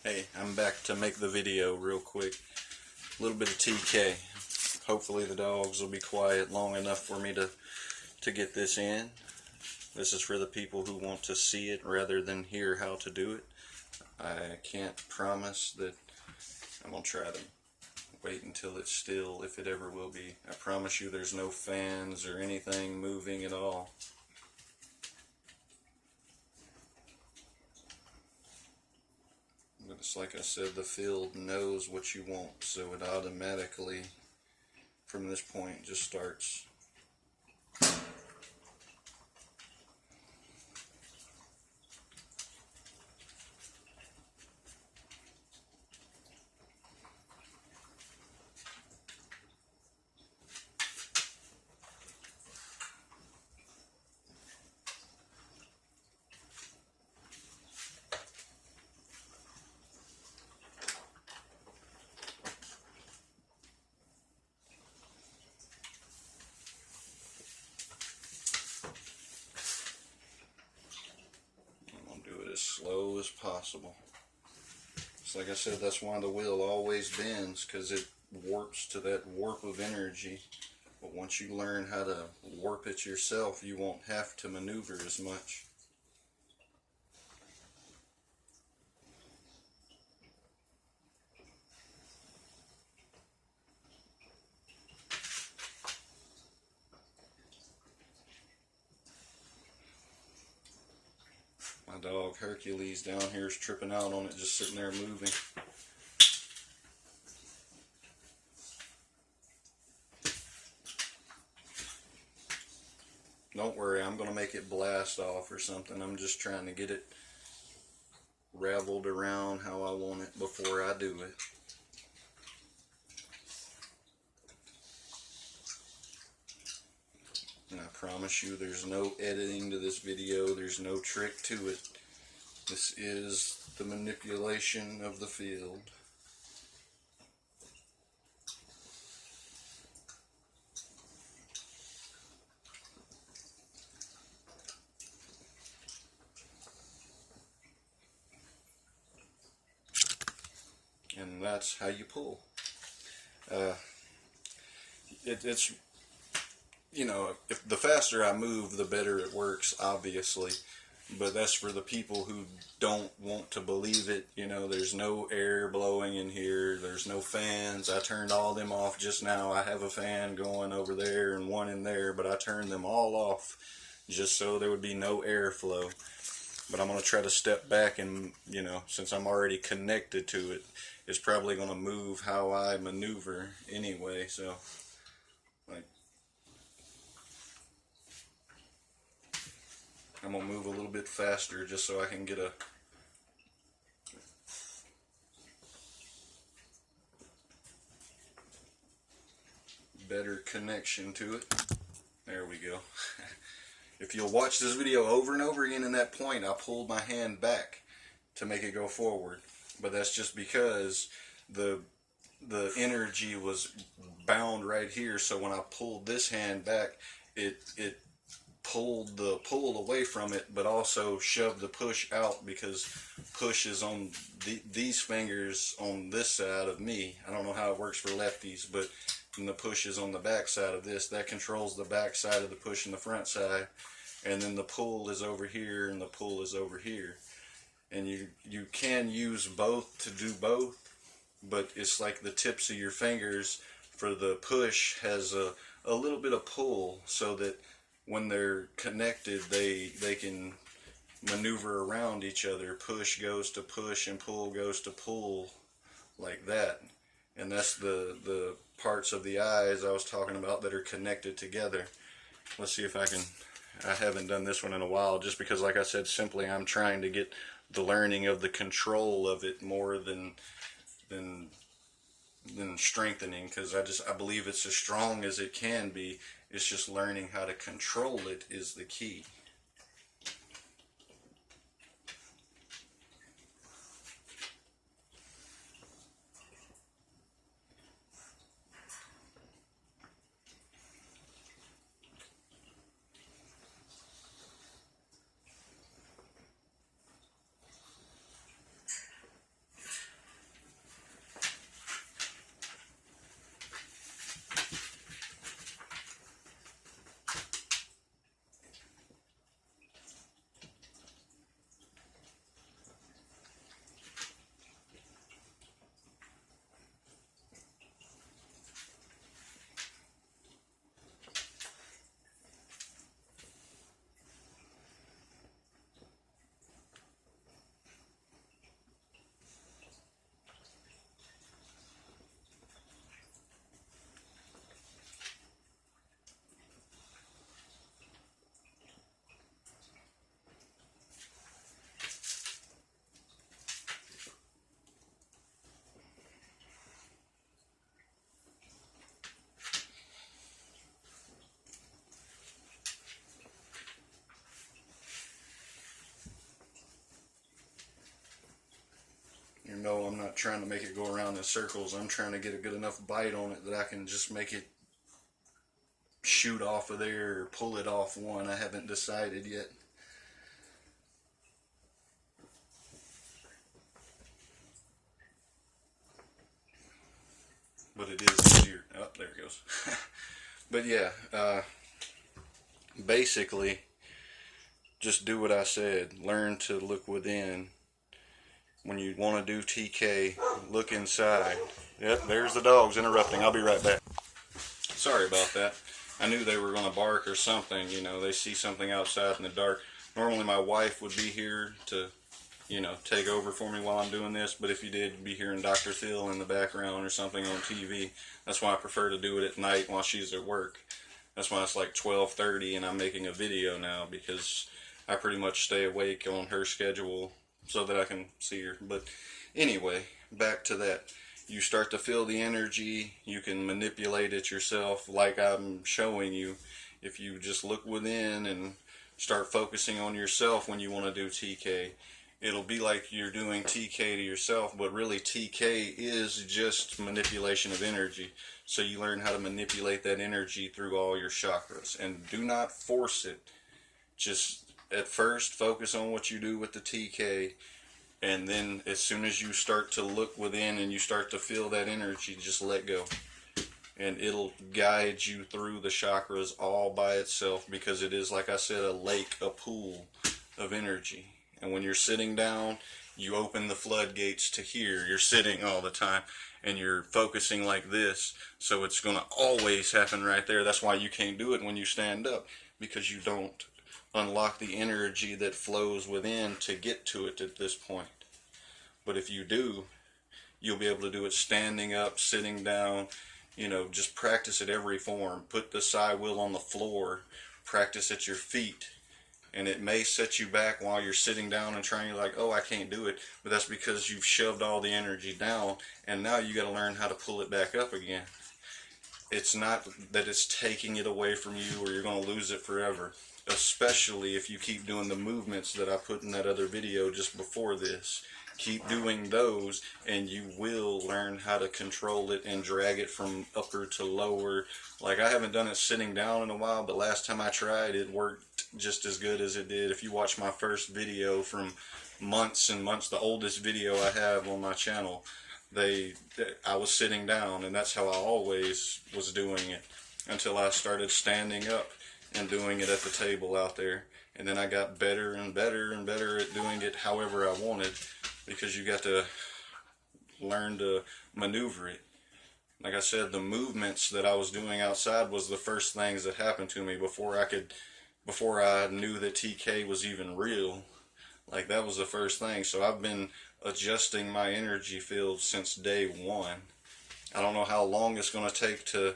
Hey, I'm back to make the video real quick. A little bit of TK. Hopefully the dogs will be quiet long enough for me to get this in. This is for the people who want to see it rather than hear how to do it. I can't promise that I'm going to try to wait until it's still, if it ever will be. I promise you there's no fans or anything moving at all. But it's like I said, the field knows what you want, so it automatically, from this point, just starts. As slow as possible. It's like I said, that's why the wheel always bends, because it warps to that warp of energy. But once you learn how to warp it yourself, you won't have to maneuver as much. My dog Hercules down here is tripping out on it, just sitting there moving. Don't worry, I'm going to make it blast off or something. I'm just trying to get it raveled around how I want it before I do it. And I promise you there's no editing to this video, there's no trick to it. This is the manipulation of the field. And that's how you pull. It's, you know, if the faster I move, the better it works, obviously. But that's for the people who don't want to believe it. You know, there's no air blowing in here. There's no fans. I turned all them off just now. I have a fan going over there and one in there, but I turned them all off just so there would be no airflow. But I'm going to try to step back and, you know, since I'm already connected to it, it's probably going to move how I maneuver anyway. So, like, I'm going to move a little bit faster just so I can get a better connection to it. There we go. If you'll watch this video over and over again, in that point I pulled my hand back to make it go forward. But that's just because the energy was bound right here, so when I pulled this hand back, it pulled the pull away from it, but also shoved the push out, because push is on these fingers on this side of me. I don't know how it works for lefties, but the push is on the back side of this. That controls the back side of the push and the front side. And then the pull is over here and the pull is over here. And you can use both to do both, but it's like the tips of your fingers for the push has a little bit of pull, so that when they're connected, they can maneuver around each other. Push goes to push and pull goes to pull, like that. And that's the parts of the eyes I was talking about that are connected together. Let's see if I can. I haven't done this one in a while, just because, like I said, simply I'm trying to get the learning of the control of it more than strengthening, because I believe it's as strong as it can be. It's just learning how to control it is the key. No, I'm not trying to make it go around in circles. I'm trying to get a good enough bite on it that I can just make it shoot off of there or pull it off one. I haven't decided yet. But it is easier. Oh, there it goes. But yeah, basically, just do what I said. Learn to look within. When you want to do TK, look inside. Yep, there's the dogs interrupting. I'll be right back. Sorry about that. I knew they were going to bark or something. You know, they see something outside in the dark. Normally my wife would be here to, you know, take over for me while I'm doing this. But if you did, you'd be hearing Dr. Phil in the background or something on TV. That's why I prefer to do it at night while she's at work. That's why it's like 12:30 and I'm making a video now, because I pretty much stay awake on her schedule so that I can see her. But anyway, back to that. You start to feel the energy. You can manipulate it yourself like I'm showing you. If you just look within and start focusing on yourself when you want to do TK, it'll be like you're doing TK to yourself, but really TK is just manipulation of energy. So you learn how to manipulate that energy through all your chakras, and do not force it. Just at first focus on what you do with the TK, and then as soon as you start to look within and you start to feel that energy, just let go. And it'll guide you through the chakras all by itself, because it is, like I said, a lake, a pool of energy. And when you're sitting down, you open the floodgates to here. You're sitting all the time and you're focusing like this, so it's going to always happen right there. That's why you can't do it when you stand up, because you don't unlock the energy that flows within to get to it at this point. But if you do, you'll be able to do it standing up, sitting down. You know, just practice at every form. Put the side wheel on the floor, practice at your feet. And it may set you back while you're sitting down and trying, like, oh, I can't do it. But that's because you've shoved all the energy down, and now you got to learn how to pull it back up again. It's not that it's taking it away from you or you're going to lose it forever. Especially if you keep doing the movements that I put in that other video just before this. Keep doing those and you will learn how to control it and drag it from upper to lower. Like, I haven't done it sitting down in a while, but last time I tried, it worked just as good as it did. If you watch my first video from months and months, the oldest video I have on my channel, I was sitting down, and that's how I always was doing it until I started standing up and doing it at the table out there. And then I got better and better and better at doing it however I wanted, because you got to learn to maneuver it. Like I said, the movements that I was doing outside was the first things that happened to me before I knew that TK was even real. Like, that was the first thing. So I've been adjusting my energy field since day one. I don't know how long it's going to take to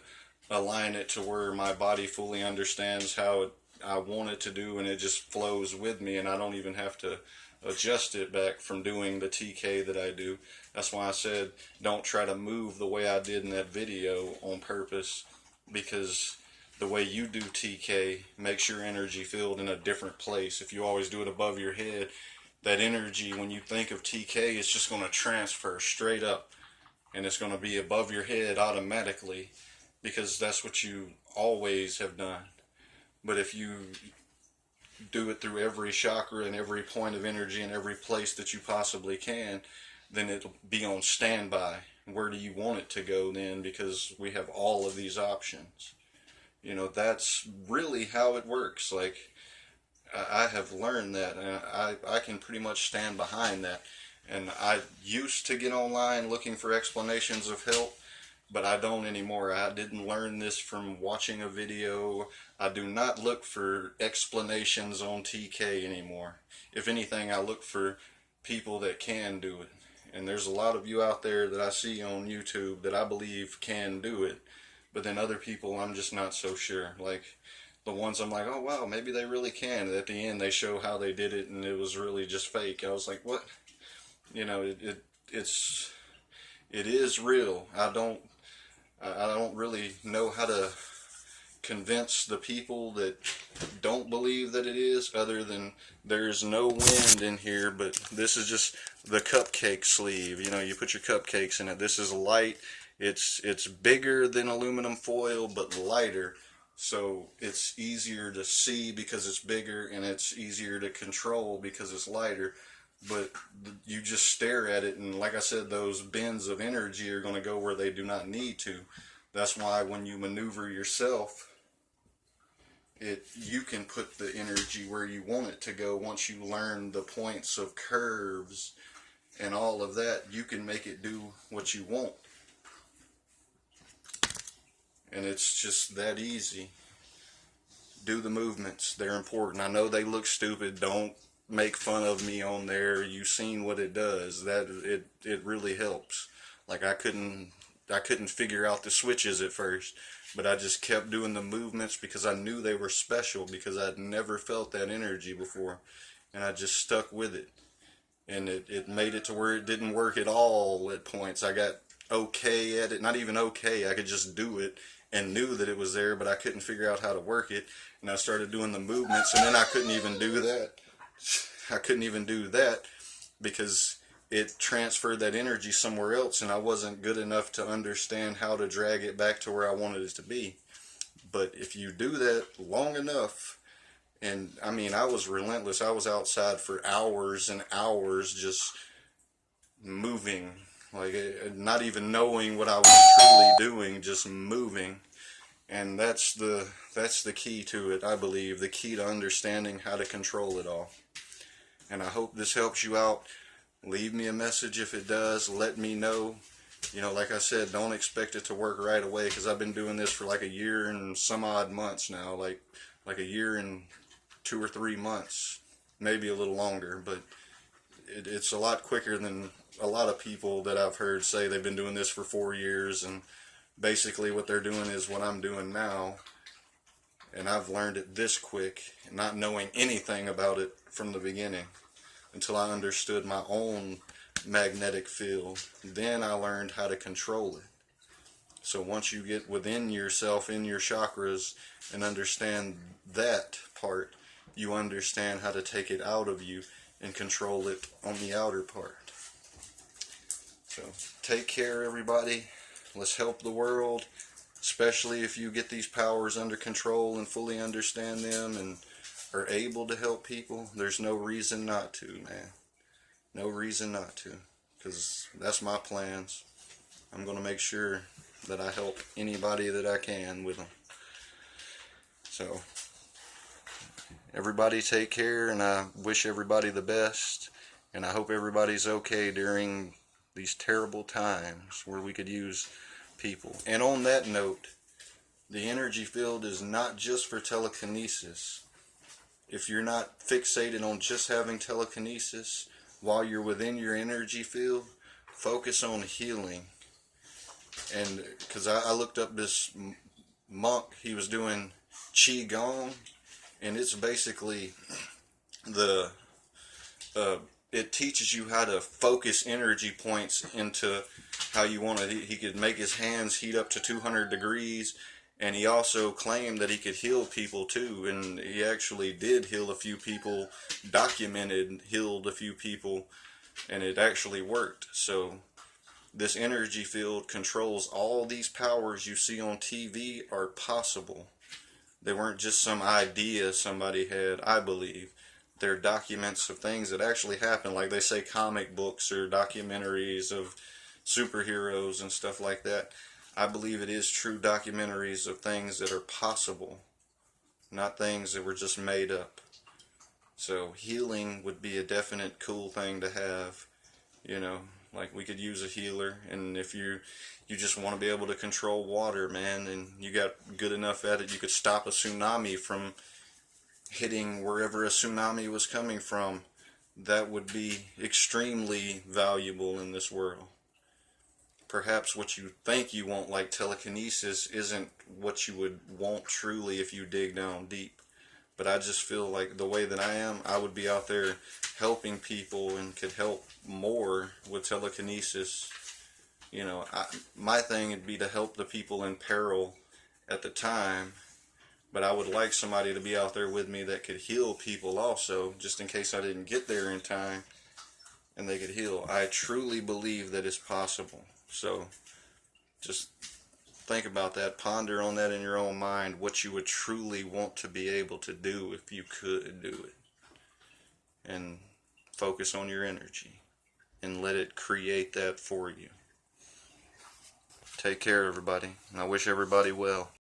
align it to where my body fully understands how I want it to do, and it just flows with me, and I don't even have to adjust it back from doing the TK that I do. That's why I said don't try to move the way I did in that video on purpose, because the way you do TK makes your energy field in a different place. If you always do it above your head, that energy, when you think of TK, it's just going to transfer straight up, and it's going to be above your head automatically, because that's what you always have done. But if you do it through every chakra and every point of energy and every place that you possibly can, then it'll be on standby. Where do you want it to go then? Because we have all of these options. You know, that's really how it works. Like, I have learned that, and I can pretty much stand behind that. And I used to get online looking for explanations of help, but I don't anymore. I didn't learn this from watching a video. I do not look for explanations on TK anymore. If anything, I look for people that can do it. And there's a lot of you out there that I see on YouTube that I believe can do it. But then other people, I'm just not so sure. Like, the ones I'm like, oh wow, maybe they really can. And at the end, they show how they did it, and it was really just fake. I was like, what? You know, it is real. I don't really know how to convince the people that don't believe that it is, other than there's no wind in here, but this is just the cupcake sleeve. You know, you put your cupcakes in it. This is light. It's bigger than aluminum foil, but lighter. So it's easier to see because it's bigger, and it's easier to control because it's lighter. But you just stare at it, and like I said, those bends of energy are going to go where they do not need to. That's why when you maneuver yourself, you can put the energy where you want it to go. Once you learn the points of curves and all of that, you can make it do what you want. And it's just that easy. Do the movements. They're important. I know they look stupid. Don't make fun of me on there. You've seen what it does. It really helps. Like I couldn't figure out the switches at first, but I just kept doing the movements because I knew they were special, because I'd never felt that energy before, and I just stuck with it. And it made it to where it didn't work at all at points. I got okay at it. Not even okay. I could just do it and knew that it was there, but I couldn't figure out how to work it. And I started doing the movements, and then I couldn't even do that. I couldn't even do that because it transferred that energy somewhere else, and I wasn't good enough to understand how to drag it back to where I wanted it to be. But if you do that long enough, and I mean, I was relentless. I was outside for hours and hours just moving, like not even knowing what I was truly doing, just moving. And that's the key to it, I believe, the key to understanding how to control it all. And I hope this helps you out. Leave me a message if it does. Let me know. You know, like I said, don't expect it to work right away, because I've been doing this for like a year and some odd months now, like a year and 2 or 3 months, maybe a little longer. But it's a lot quicker than a lot of people that I've heard say they've been doing this for 4 years, and basically what they're doing is what I'm doing now. And I've learned it this quick, not knowing anything about it from the beginning, until I understood my own magnetic field. Then I learned how to control it. So once you get within yourself, in your chakras, and understand that part, you understand how to take it out of you and control it on the outer part. So take care, everybody. Let's help the world, especially if you get these powers under control and fully understand them and are able to help people. There's no reason not to, man. No reason not to, because that's my plans. I'm going to make sure that I help anybody that I can with them. So everybody take care, and I wish everybody the best, and I hope everybody's okay during these terrible times where we could use people. And on that note, the energy field is not just for telekinesis. If you're not fixated on just having telekinesis, while you're within your energy field, focus on healing. And because I looked up this monk, he was doing Qigong, and it's basically it teaches you how to focus energy points into how you want it. He could make his hands heat up to 200 degrees, and he also claimed that he could heal people too, and he actually did heal a few people, healed a few people, and it actually worked. So this energy field controls all these powers you see on TV are possible. They weren't just some idea somebody had, I believe. They're documents of things that actually happen, like they say comic books or documentaries of superheroes and stuff like that. I believe it is true documentaries of things that are possible, not things that were just made up. So healing would be a definite cool thing to have, you know, like we could use a healer. And if you just want to be able to control water, man, and you got good enough at it, you could stop a tsunami from hitting wherever a tsunami was coming from. That would be extremely valuable in this world. Perhaps what you think you want, like telekinesis, isn't what you would want truly if you dig down deep. But I just feel like the way that I am, I would be out there helping people and could help more with telekinesis. You know, my thing would be to help the people in peril at the time, But I would like somebody to be out there with me that could heal people also, just in case I didn't get there in time and they could heal. I truly believe that it's possible. So just think about that. Ponder on that in your own mind, what you would truly want to be able to do if you could do it. And focus on your energy and let it create that for you. Take care, everybody, and I wish everybody well.